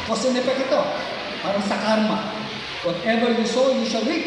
Cause and effect ito. Parang sa karma. Whatever you sow, you shall reap.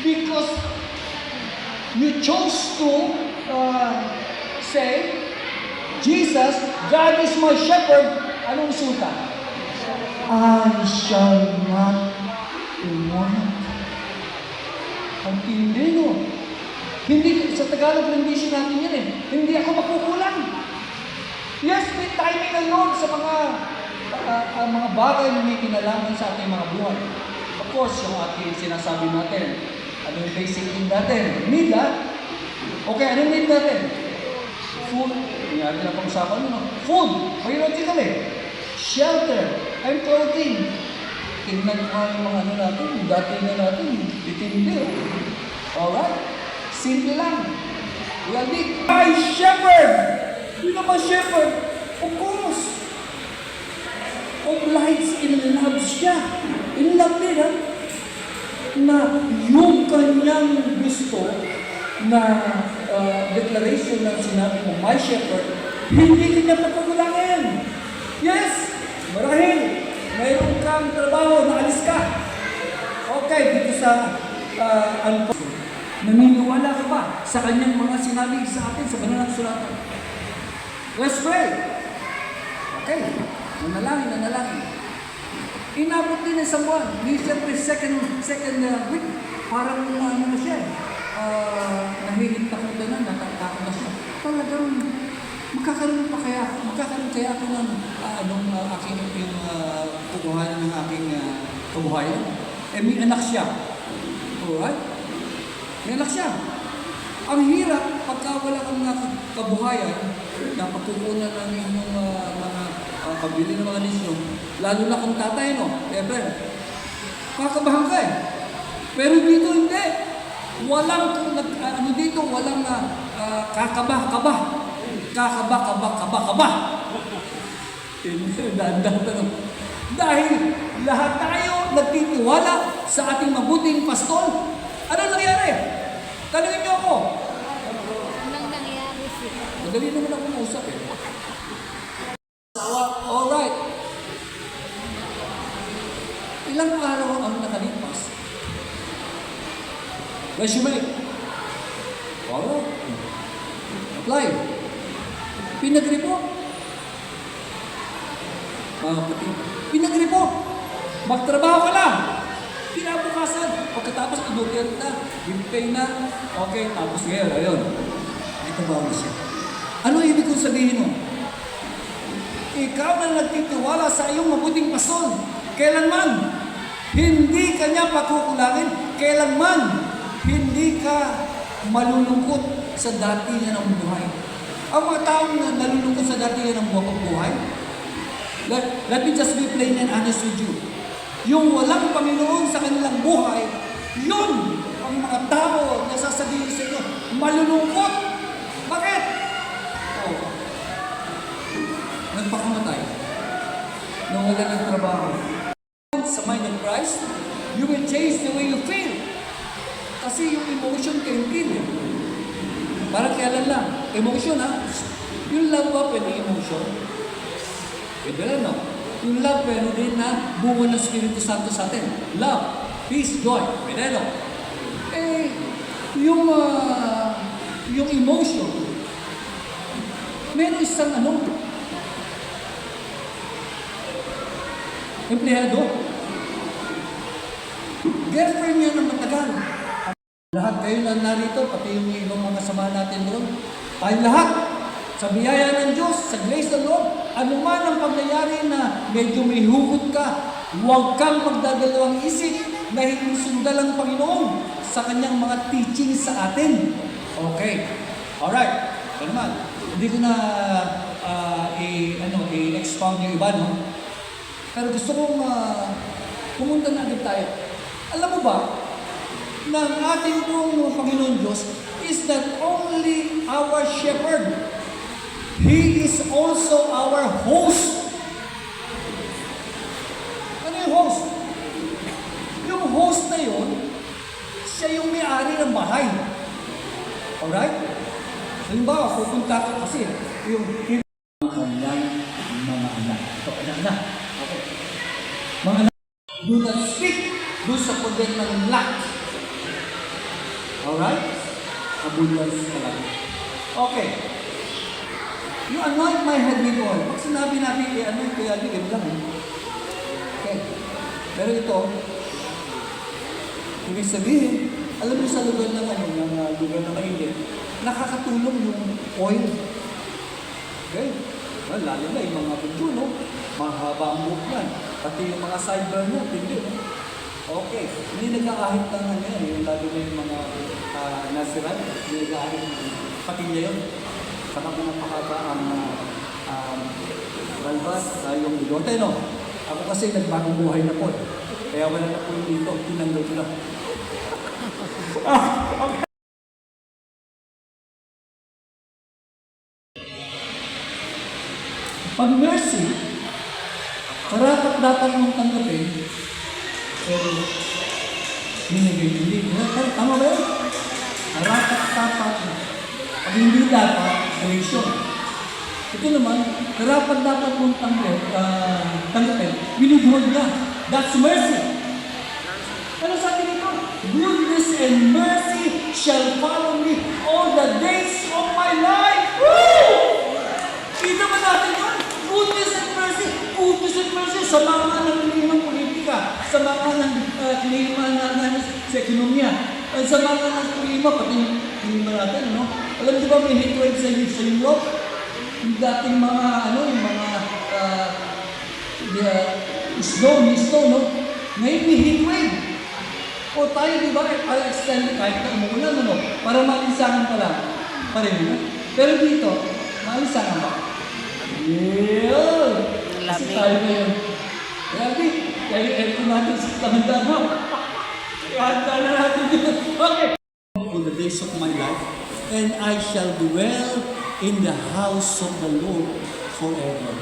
Because you chose to say, Jesus, God is my shepherd. Anong resulta? I shall not want. Ang tindi, no? Hindi, sa Tagalog rendition natin yan eh. Hindi ako makukulang. Yes, may timing ng Lord sa mga bagay na may kinalaman sa ating mga buhay. Of course, yung ating sinasabi natin, ano yung basic need natin? Need, ha? Okay, anong need natin? Food. Yung ating na pang-usapan nyo, no? Food. Biologically. Shelter. And clothing. Tingnan ko yung mga ano natin, yung datingan natin, ditindi. Alright? Simple lang. Well, my shepherd! You know my shepherd? Of course. Obliges in love siya. In love nila. Na yung kanyang gusto na declaration na sinabi mo, my shepherd, hindi kanya pagkagulangin. Yes! Marahil, mayroon kang trabaho, naalis ka. Okay, dito sa naniniwala ka ba sa kanyang mga sinabi sa atin sa banal na kasulatan? Let's pray. Okay, nanalangin. Inabot din ng isang buwan. Siyempre, second week, parang ano na siya, nahihintakutan na, natatakot na siya. Talagang, magkakaroon kaya ako ng aking yung tubuhan ng aking kabuhayan. May anak siya. Alright? May anak siya. Ang hirap pagka wala kang kabuhayan na pagkukunan ng inyong mga pabili ng mga nisyo, lalo na kung tatay, no? Kakabahan ka eh. Pero dito hindi. Walang kakaba. Dahil lahat tayo nagtitiwala sa ating mabuting pastol. Ano nangyari? Tanungin niyo ako. Anong nangyari siya? Madali naman ako mausap eh. Alright. Ilang araw ang nakalipas? Resume. Alright. Apply. Pinagripo. Mga kapatid. Pinagripo. Magtrabaho ka lang. Kinabukasan. Pagkatapos inugir na. Bipay na. Okay. Tapos ngayon. Ayun. May trabaho na siya. Ano ibig kong sabihin mo? Ikaw na nagtitiwala sa iyong mabuting pastor. Kailanman hindi ka niya pakukulangin. Kailanman hindi ka malulungkot sa dati niya ng buhay. Ang mga taong nalulungkot sa dati niya ng buhay, let me just be plain and honest with you. Yung walang Panginoon sa kanilang buhay, yun ang mga tao na sasabihin sa inyo, malulungkot. Bakit? Oh, nagpakamatay. Nawala ng trabaho. Sa mind of Christ, you will change the way you feel. Kasi yung emotion can kill you. Parang kailan lang. Emotion, ha? Yung love ba pwede emotion? Pwede lang, no? Yung love pwede din na bunga ng Espiritu Santo sa atin. Love, peace, joy. Pwede, no? Yung emotion, meron isang empleyado. Girlfriend niya ng matagal. Lahat kayo na narito, pati yung ibang mga sama natin doon, tayo lahat, sa biyaya ng Diyos, sa grace ng Lord, anuman ang pangyayari na medyo may hugot ka, huwag kang magdadalawang isip na hindi sundan ang Panginoon sa kanyang mga teachings sa atin. Okay. Alright. Ito naman. Hindi ko na i-expound yung iba, no? Pero gusto kong pumunta na agad tayo. Alam mo ba, na ang ating pong Panginoon Diyos is not only our shepherd, He is also our host. Ano yung host? Yung host na yun, siya yung may-ari ng bahay. Alright? Halimbawa, pupunta ka kasi yung kanyang mga anak. Ito, anak na. Mga anak, do not speak doon sa poder ng lack. Alright? Abundance ka lang. Okay. You anoint my head with oil. Pag sinabi natin, anoint kaya din lang. Okay. Pero ito, ibig sabihin, alam mo sa lugar ng lugar na mainit, nakakatulong yung oil. Okay? Well, lalo na yung mga butyo, no? Mahaba ang buhok yan. Pati yung mga sideburn mo, hindi, no? Okay. Hindi nagkakahit ng yung lalo na yung mga nasiran, hindi nagkakahit pati niya yun. Saka pinapakaba ang balbas, yung bigote, no? Ako kasi nagbagong buhay na po. Kaya wala na po yung dito, tinanggal ko lang. Okay. Pag mercy, karapat dapat mong tanggapin, pero hindi. Tama ba yun? Karapat dapat. Pag hindi dapat, creation. Ito naman, karapat dapat mong tanggapin, binubuhol niya. That's mercy. Ano sabi nito? Goodness and mercy shall follow me all the days of my life. Woo! Kita ba natin yun? Goodness and mercy. Goodness and mercy sa mga ng klima ng politika, sa mga ng klima sa ekonomiya, sa mga ng klima, pati klima natin, no? Alam niyo ba may heatwave sa Europe? Yung dating mga, yung mga snow, no? Ngayon may heatwave. O tayo, di ba, extend kahit na umuulan, ano? Para maalisangan pa lang. Pareho na. Pero dito, maalisangan ba? Yeah! Kasi tayo ngayon. Grabe, kaya aircon natin sa tanda mo. Ihanda na natin yun. Okay. On the days of my life, and I shall dwell in the house of the Lord forever.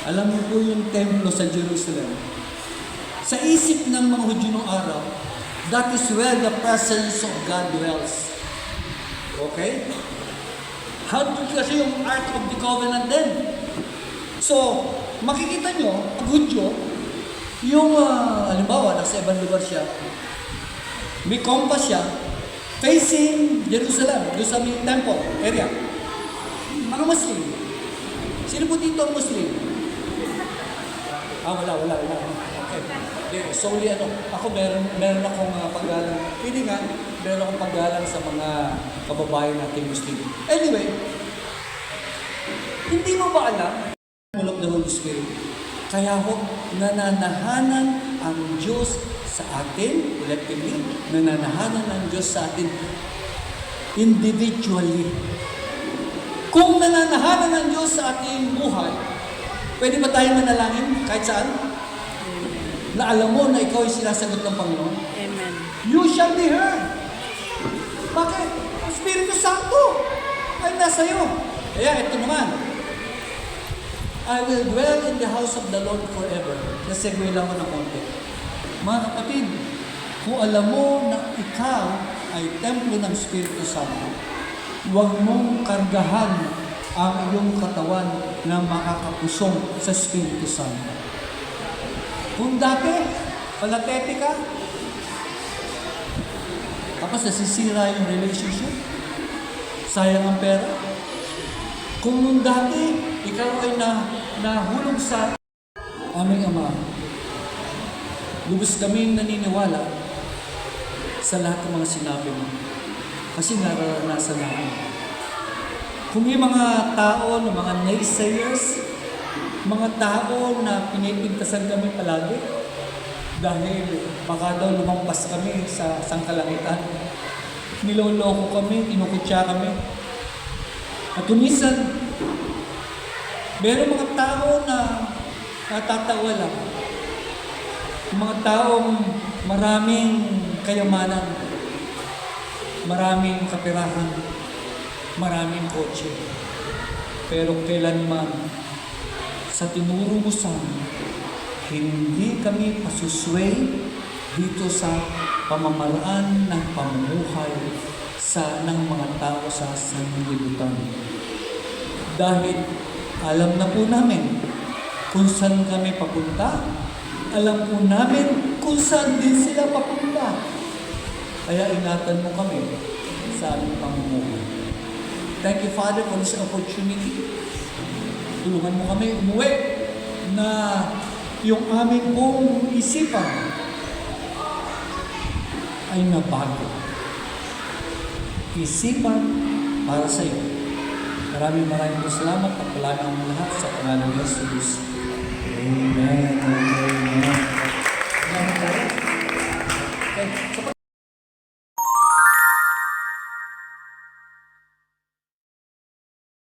Alam mo po yung templo sa Jerusalem. Sa isip ng mga Hudyo noong araw, that is where the presence of God dwells. Okay? Handog kasi yung Ark of the Covenant din. So, makikita nyo, pag Hudyo, yung, halimbawa, nasa ibang lugar siya, may compass siya, facing Jerusalem, doon sa may temple area. Mga Muslim. Sino po dito ang Muslim? Wala. Okay. Solely ako meron akong paggalang. Pwede nga, meron akong paggalang sa mga kababayan natin Muslim. Anyway, hindi mo ba alam, full of the Holy Spirit, kaya ho, nananahanan ang Diyos sa atin, collectively, nananahanan ang Diyos sa atin individually. Kung nananahanan ang Diyos sa ating buhay, pwede ba tayong manalangin kahit saan? Na alam mo na ikaw ay sinasagot ng Panginoon? Amen. You shall be heard. Bakit? Ang Espiritu Santo ay nasa iyo. Kaya ito naman, I will dwell in the house of the Lord forever. Nasegue lang ko ng konti. Mga kapatid, kung alam mo na ikaw ay templo ng Espiritu Santo, huwag mong kargahan ang iyong katawan na makakapusong sa Espiritu Santo. Kung dati, palatete ka, tapos nasisira yung relationship, sayang ang pera. Kung nung dati, ikaw ay nahulog sa aming Ama, lubos kaming naniniwala sa lahat ng mga sinabi mo. Kasi nararanasan namin. Kung yung mga tao, mga naysayers, mga tao na pinipintasan kami palagi dahil baka daw lumampas kami sa sangkalangitan. Niloloko kami, kinukutya kami. At kumisan, meron mga tao na natatawa lang. Mga taong maraming kayamanan, maraming kapirahan, maraming kotse. Pero kailanman, sa tinuro mo sa amin, hindi kami pasusway dito sa pamamaraan ng pamumuhay ng mga tao sa sanlibutan. Dahil alam na po namin, kung saan kami papunta. Alam po namin kung saan din sila papunta. Kaya ingatan mo kami sa aming pamumuhay. Thank you, Father, for this opportunity. Tulungan mo kami umuwi na yung aming buong isipan ay nabago. Isipan para sa iyo. Maraming salamat at palagi ang lahat sa pangalan ng Jesus. Amen.